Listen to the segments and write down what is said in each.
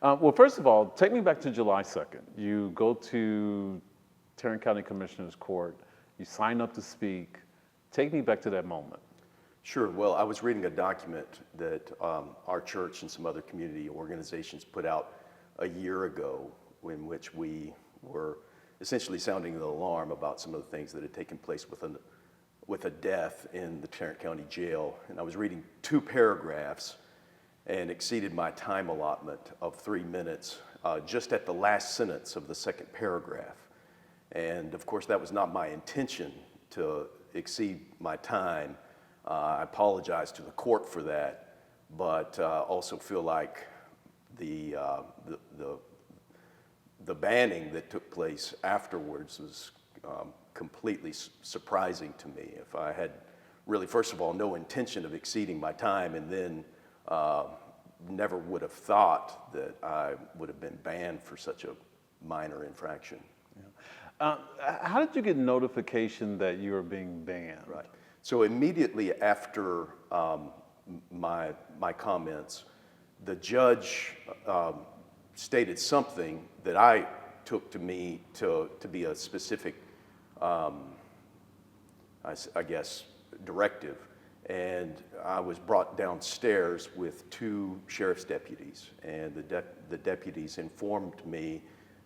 Well, first of all, take me back to July 2nd. You go to Tarrant County Commissioner's Court. You sign up to speak. Take me back to that moment. Sure. Well, I was reading a document that our church and some other community organizations put out a year ago, in which we were essentially sounding the alarm about some of the things that had taken place with a death in the Tarrant County Jail. And I was reading 2 paragraphs and exceeded my time allotment of 3 minutes just at the last sentence of the second paragraph. And of course, that was not my intention to exceed my time. I apologize to the court for that, but also feel like the banning that took place afterwards was completely surprising to me. If I had really, first of all, no intention of exceeding my time, and then never would have thought that I would have been banned for such a minor infraction. Yeah. How did you get notification that you were being banned? Right. So immediately after my comments, the judge stated something that I took to me to be a specific, I guess, directive. And I was brought downstairs with 2 sheriff's deputies, and the deputies informed me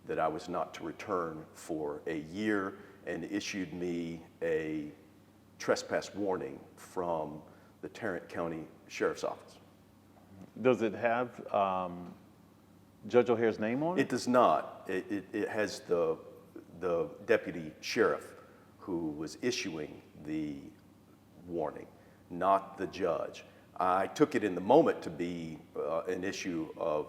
that I was not to return for a year and issued me a trespass warning from the Tarrant County Sheriff's Office. Does it have Judge O'Hare's name on it? It does not. It has the deputy sheriff who was issuing the warning, not the judge. I took it in the moment to be an issue of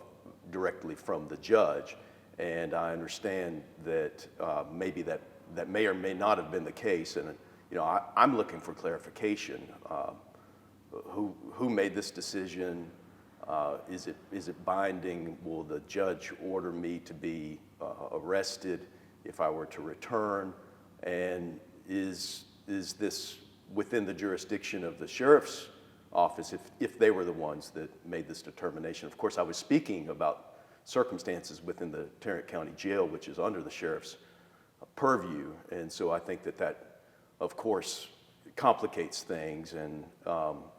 directly from the judge, and I understand that maybe that may or may not have been the case. And I'm looking for clarification. Who made this decision? Is it binding? Will the judge order me to be arrested if I were to return? And is this within the jurisdiction of the sheriff's office if they were the ones that made this determination? Of course, I was speaking about circumstances within the Tarrant County Jail, which is under the sheriff's purview. And so I think that, of course, complicates things and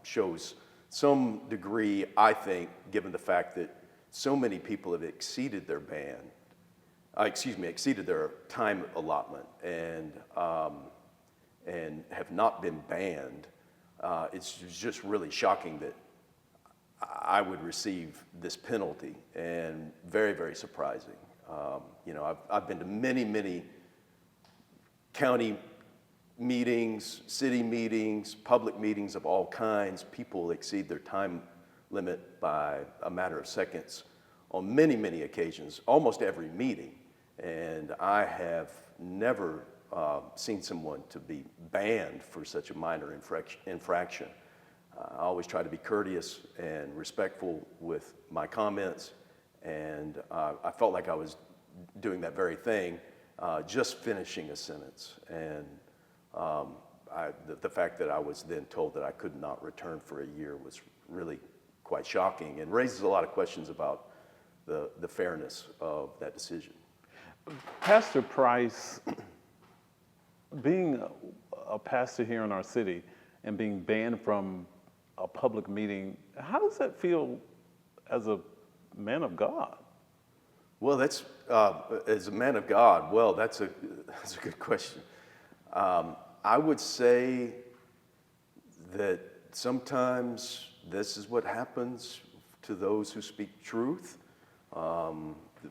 shows some degree, I think, given the fact that so many people have exceeded their exceeded their time allotment and have not been banned. It's just really shocking that I would receive this penalty, and very, very surprising. I've been to many county meetings, city meetings, public meetings of all kinds. People exceed their time limit by a matter of seconds on many occasions, almost every meeting. And I have never seen someone to be banned for such a minor infraction. I always try to be courteous and respectful with my comments, and I felt like I was doing that very thing, just finishing a sentence. And the fact that I was then told that I could not return for a year was really quite shocking and raises a lot of questions about the fairness of that decision. Pastor Price, being a pastor here in our city and being banned from a public meeting, how does that feel as a man of God? Well, that's as a man of God. Well, that's a good question. I would say that sometimes this is what happens to those who speak truth.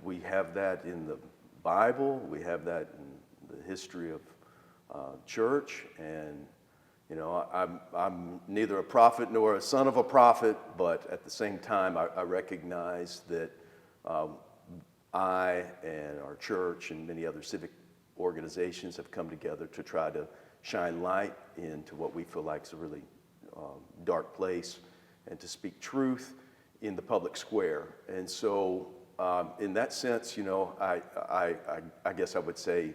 We have that in the Bible. We have that in the history of church. And I'm neither a prophet nor a son of a prophet, but at the same time, I recognize that I and our church and many other civic organizations have come together to try to shine light into what we feel like is a really dark place, and to speak truth in the public square. And so in that sense, I guess I would say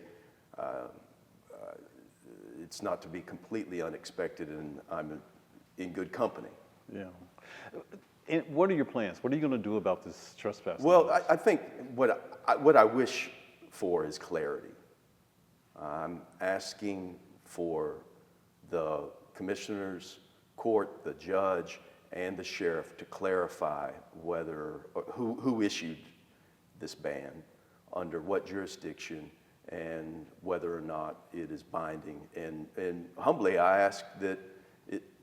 it's not to be completely unexpected, and I'm in good company. Yeah. What are your plans? What are you going to do about this trespass? Well, I think what I wish for is clarity. I'm asking for the commissioners, court, the judge, and the sheriff to clarify who issued this ban, under what jurisdiction, and whether or not it is binding. And humbly, I ask that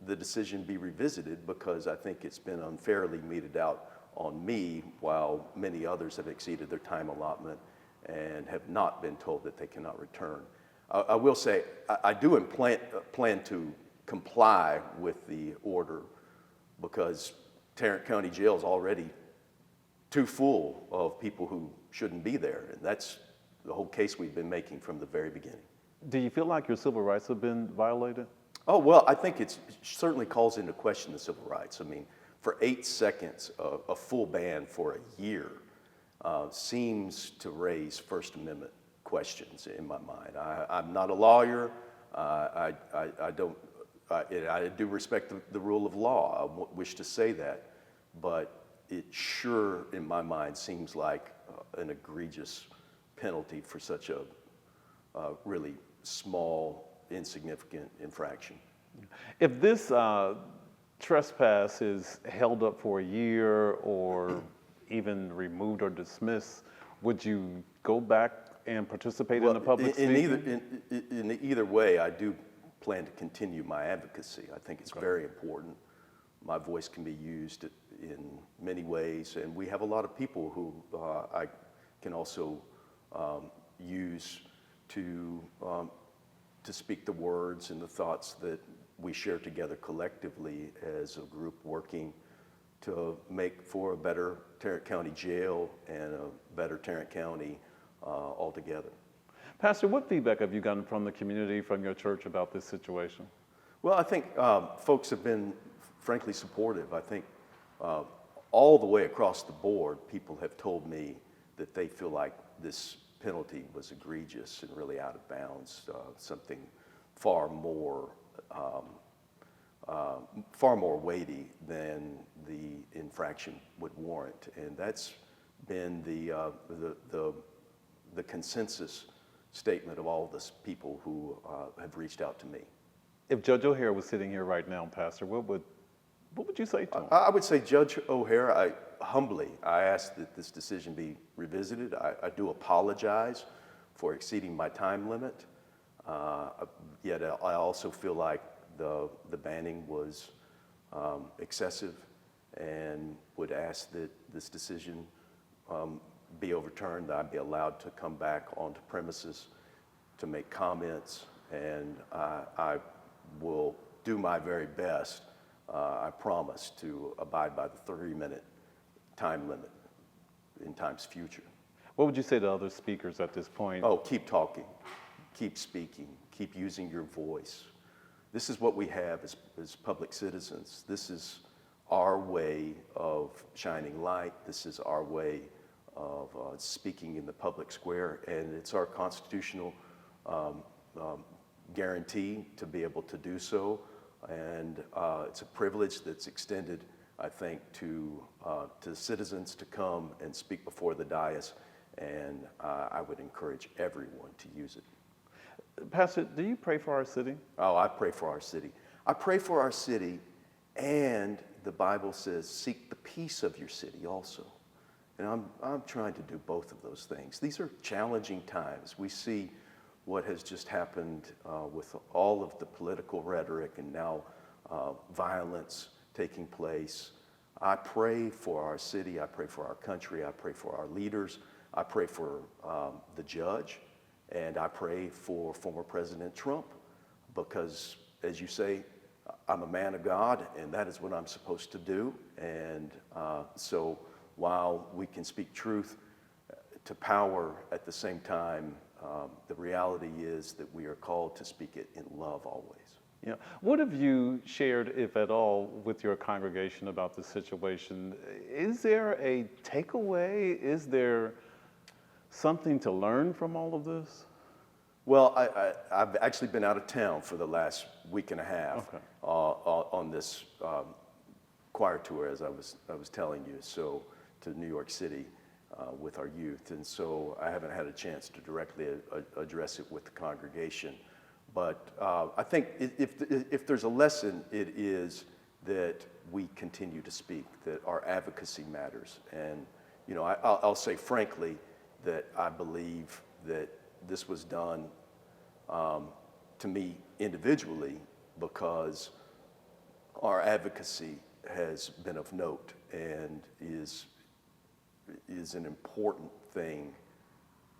the decision be revisited, because I think it's been unfairly meted out on me, while many others have exceeded their time allotment and have not been told that they cannot return. I will say, I do plan to comply with the order, because Tarrant County Jail is already too full of people who shouldn't be there. And that's the whole case we've been making from the very beginning. Do you feel like your civil rights have been violated? Oh, well, I think it certainly calls into question the civil rights. I mean, for 8 seconds, a full ban for a year seems to raise First Amendment questions in my mind. I'm not a lawyer. I do respect the rule of law. I wish to say that. But it sure, in my mind, seems like an egregious penalty for such a really small, insignificant infraction. If this trespass is held up for a year or even removed or dismissed, would you go back and participate in the public speaking? In either way, I do plan to continue my advocacy. I think it's very important. My voice can be used in many ways, and we have a lot of people who I can also use to speak the words and the thoughts that we share together collectively as a group working to make for a better Tarrant County Jail and a better Tarrant County altogether. Pastor, what feedback have you gotten from the community, from your church about this situation? Well, I think folks have been frankly supportive. I think all the way across the board, people have told me that they feel like this penalty was egregious and really out of bounds, something far more weighty than the infraction would warrant. And that's been the consensus statement of all the people who have reached out to me. If Judge O'Hara was sitting here right now, Pastor, what would you say to him? I would say, Judge O'Hara, I ask that this decision be revisited. I do apologize for exceeding my time limit, yet I also feel like the banning was excessive, and would ask that this decision be overturned, that I be allowed to come back onto premises to make comments, and I will do my very best, I promise, to abide by the 30-minute time limit in times future. What would you say to other speakers at this point? Oh, keep talking, keep speaking, keep using your voice. This is what we have as public citizens. This is our way of shining light. This is our way of speaking in the public square, and it's our constitutional guarantee to be able to do so. And it's a privilege that's extended, I think, to citizens to come and speak before the dais, and I would encourage everyone to use it. Pastor, do you pray for our city? Oh, I pray for our city. I pray for our city, and the Bible says, seek the peace of your city also. And I'm trying to do both of those things. These are challenging times. We see what has just happened with all of the political rhetoric and now violence taking place. I pray for our city. I pray for our country. I pray for our leaders. I pray for the judge. And I pray for former President Trump, because, as you say, I'm a man of God, and that is what I'm supposed to do. And so while we can speak truth to power at the same time, the reality is that we are called to speak it in love always. Yeah. What have you shared, if at all, with your congregation about the situation? Is there a takeaway? Is there something to learn from all of this? Well, I've actually been out of town for the last week and a half Okay. on this choir tour, as I was telling you, so to New York City with our youth, and so I haven't had a chance to directly address it with the congregation. But I think if there's a lesson, it is that we continue to speak, that our advocacy matters. And you know, I'll say frankly that I believe that this was done to me individually because our advocacy has been of note and is an important thing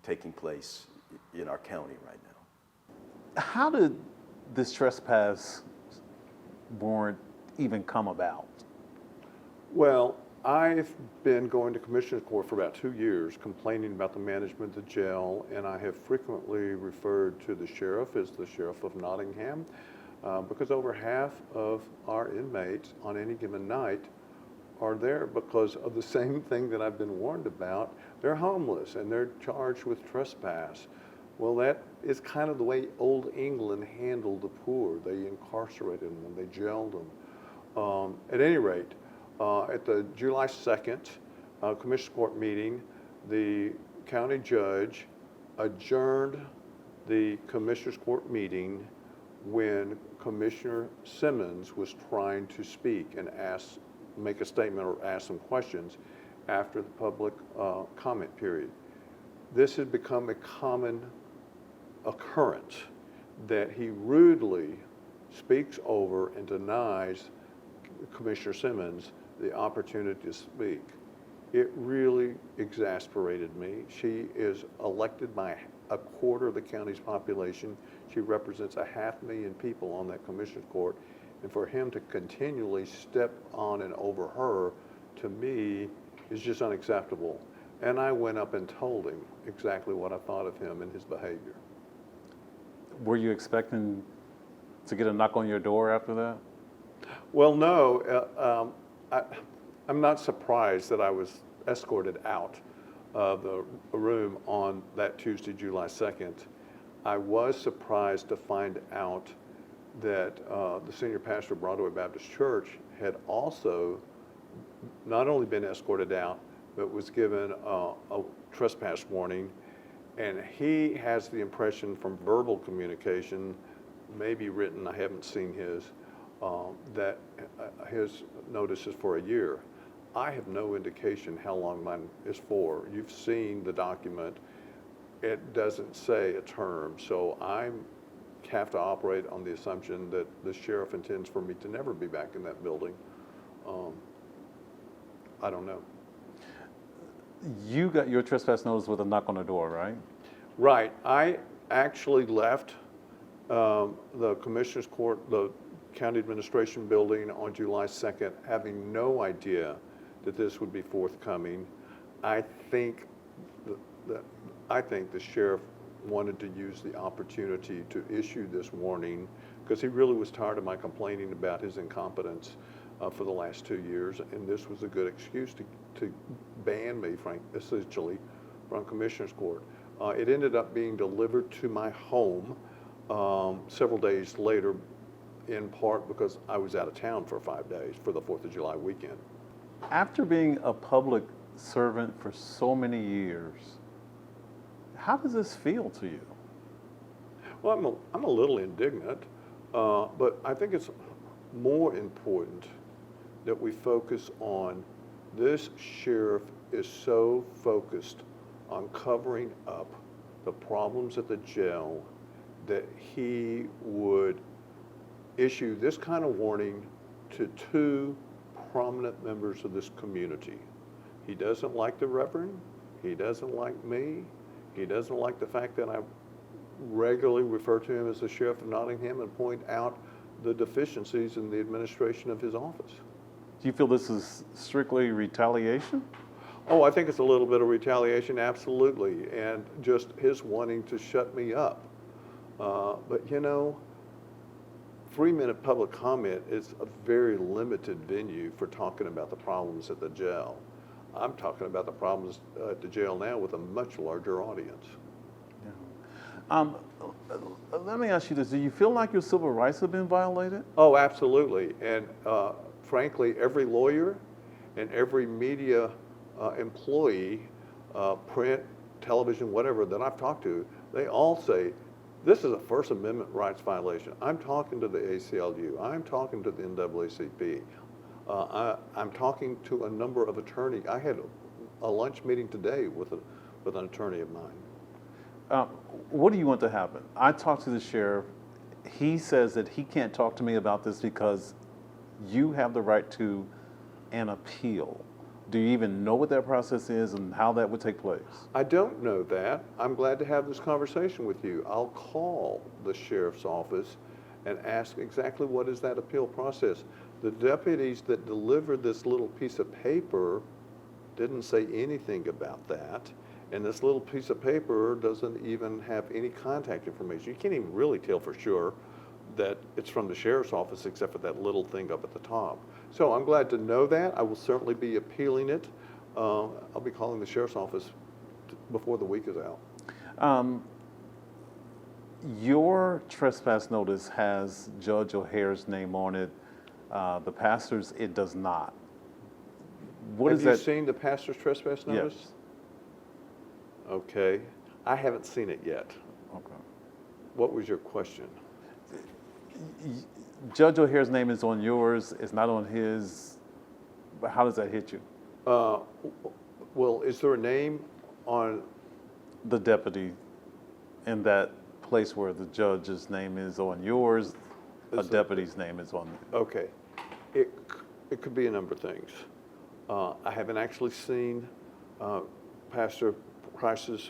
taking place in our county right now. How did this trespass warrant even come about? Well, I've been going to Commissioner's Court for about 2 years complaining about the management of the jail, and I have frequently referred to the sheriff as the sheriff of Nottingham because over half of our inmates on any given night are there because of the same thing that I've been warned about. They're homeless and they're charged with trespass. Well, that is kind of the way old England handled the poor. They incarcerated them, they jailed them. At any rate, at the July 2nd Commissioner's Court meeting, the county judge adjourned the Commissioner's Court meeting when Commissioner Simmons was trying to speak and make a statement or ask some questions after the public comment period. This has become a common occurrence that he rudely speaks over and denies Commissioner Simmons the opportunity to speak. It really exasperated me. She is elected by a quarter of the county's population. She represents 500,000 people on that Commissioner's Court. And for him to continually step on and over her, to me, is just unacceptable. And I went up and told him exactly what I thought of him and his behavior. Were you expecting to get a knock on your door after that? Well, no. I'm not surprised that I was escorted out of the room on that Tuesday, July 2nd. I was surprised to find out that the senior pastor of Broadway Baptist Church had also not only been escorted out, but was given a trespass warning. And he has the impression from verbal communication, maybe written, I haven't seen his, that his notice is for a year. I have no indication how long mine is for. You've seen the document. It doesn't say a term, so I have to operate on the assumption that the sheriff intends for me to never be back in that building. I don't know. You got your trespass notice with a knock on the door, right? Right. I actually left the Commissioner's Court, the County Administration Building on July 2nd, having no idea that this would be forthcoming. I think the sheriff wanted to use the opportunity to issue this warning because he really was tired of my complaining about his incompetence for the last 2 years, and this was a good excuse to ban me, essentially, from Commissioner's Court. It ended up being delivered to my home several days later, in part because I was out of town for 5 days for the 4th of July weekend. After being a public servant for so many years, how does this feel to you? Well, I'm a little indignant, but I think it's more important that we focus on this sheriff is so focused on covering up the problems at the jail that he would issue this kind of warning to 2 prominent members of this community. He doesn't like the Reverend, he doesn't like me, he doesn't like the fact that I regularly refer to him as the Sheriff of Nottingham and point out the deficiencies in the administration of his office. Do you feel this is strictly retaliation? Oh, I think it's a little bit of retaliation, absolutely, and just his wanting to shut me up. But you know, 3-minute public comment is a very limited venue for talking about the problems at the jail. I'm talking about the problems at the jail now with a much larger audience. Yeah. Let me ask you this. Do you feel like your civil rights have been violated? Oh, absolutely. And frankly, every lawyer and every media employee, print, television, whatever, that I've talked to, they all say, this is a First Amendment rights violation. I'm talking to the ACLU. I'm talking to the NAACP. I'm talking to a number of attorneys. I had a lunch meeting today with an attorney of mine. What do you want to happen? I talked to the sheriff. He says that he can't talk to me about this because you have the right to an appeal. Do you even know what that process is and how that would take place? I don't know that. I'm glad to have this conversation with you. I'll call the sheriff's office and ask exactly what is that appeal process. The deputies that delivered this little piece of paper didn't say anything about that. And this little piece of paper doesn't even have any contact information. You can't even really tell for sure that it's from the sheriff's office except for that little thing up at the top. So I'm glad to know that. I will certainly be appealing it. I'll be calling the sheriff's office before the week is out. Your trespass notice has Judge O'Hare's name on it. The pastor's, it does not. What is that? Have you seen the pastor's trespass notice? Yes. Okay. I haven't seen it yet. Okay. What was your question? Judge O'Hare's name is on yours, it's not on his, but how does that hit you? Well, is there a name on? The deputy in that place where the judge's name is on yours, a deputy's name is on it. Okay. It could be a number of things. I haven't actually seen Pastor Price's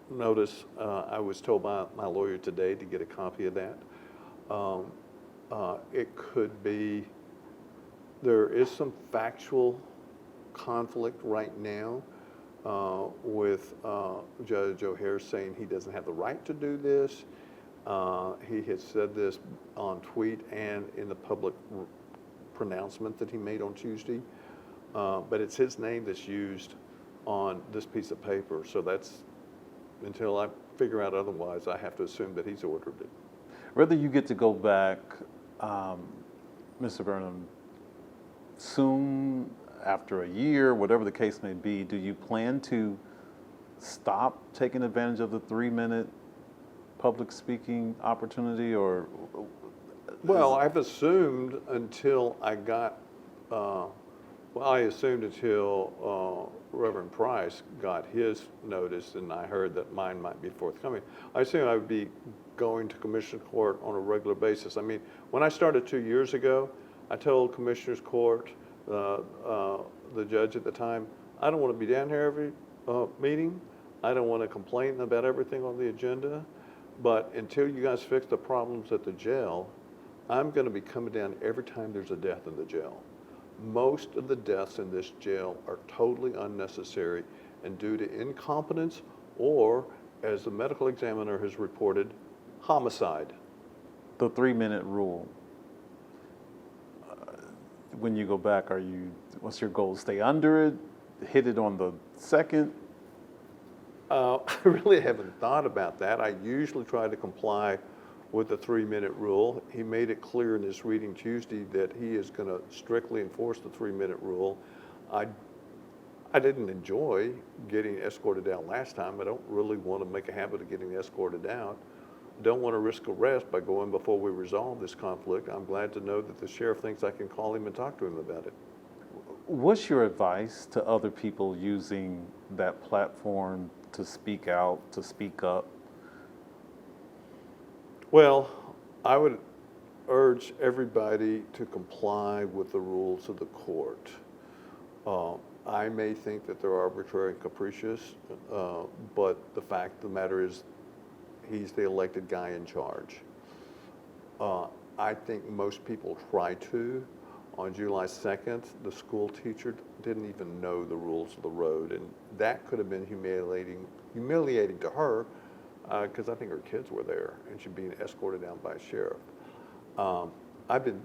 notice. I was told by my lawyer today to get a copy of that. It could be, there is some factual conflict right now with Judge O'Hare saying he doesn't have the right to do this. He has said this on tweet and in the public pronouncement that he made on Tuesday. But it's his name that's used on this piece of paper. So that's, until I figure out otherwise, I have to assume that he's ordered it. Whether you get to go back, Mr. Burnham, soon, after a year, whatever the case may be, do you plan to stop taking advantage of the 3-minute public speaking opportunity, or? Well, I've assumed until I got, I assumed until Reverend Price got his notice and I heard that mine might be forthcoming. I assumed I would be going to Commissioner's Court on a regular basis. I mean, when I started 2 years ago, I told Commissioner's Court, the judge at the time, I don't want to be down here every meeting. I don't want to complain about everything on the agenda. But until you guys fix the problems at the jail, I'm going to be coming down every time there's a death in the jail. Most of the deaths in this jail are totally unnecessary and due to incompetence or, as the medical examiner has reported, homicide. The 3-minute rule. When you go back, what's your goal? Stay under it? Hit it on the second? I really haven't thought about that. I usually try to comply with the 3-minute rule. He made it clear in his reading Tuesday that he is going to strictly enforce the 3-minute rule. I didn't enjoy getting escorted out last time. I don't really want to make a habit of getting escorted out. Don't want to risk arrest by going before we resolve this conflict. I'm glad to know that the sheriff thinks I can call him and talk to him about it. What's your advice to other people using that platform to speak out, to speak up? Well, I would urge everybody to comply with the rules of the court. I may think that they're arbitrary and capricious, but the fact of the matter is he's the elected guy in charge. I think most people try to. On July 2nd, the school teacher didn't even know the rules of the road, and that could have been humiliating to her, because I think her kids were there and she's being escorted out by a sheriff. I've been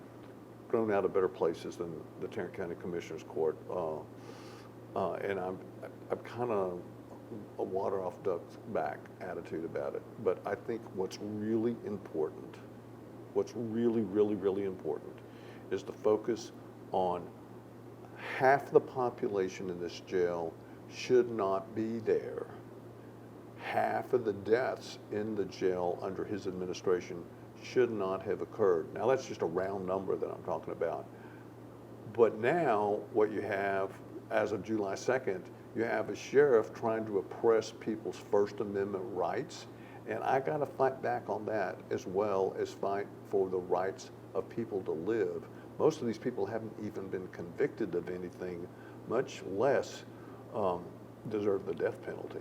thrown out of better places than the Tarrant County Commissioner's Court, and I'm kind of a water off duck's back attitude about it. But I think what's really important, what's really, really, really important, is to focus on half the population in this jail should not be there. Half of the deaths in the jail under his administration should not have occurred. Now that's just a round number that I'm talking about. But now what you have, as of July 2nd, you have a sheriff trying to oppress people's First Amendment rights. And I gotta fight back on that as well as fight for the rights of people to live. Most of these people haven't even been convicted of anything, much less deserve the death penalty.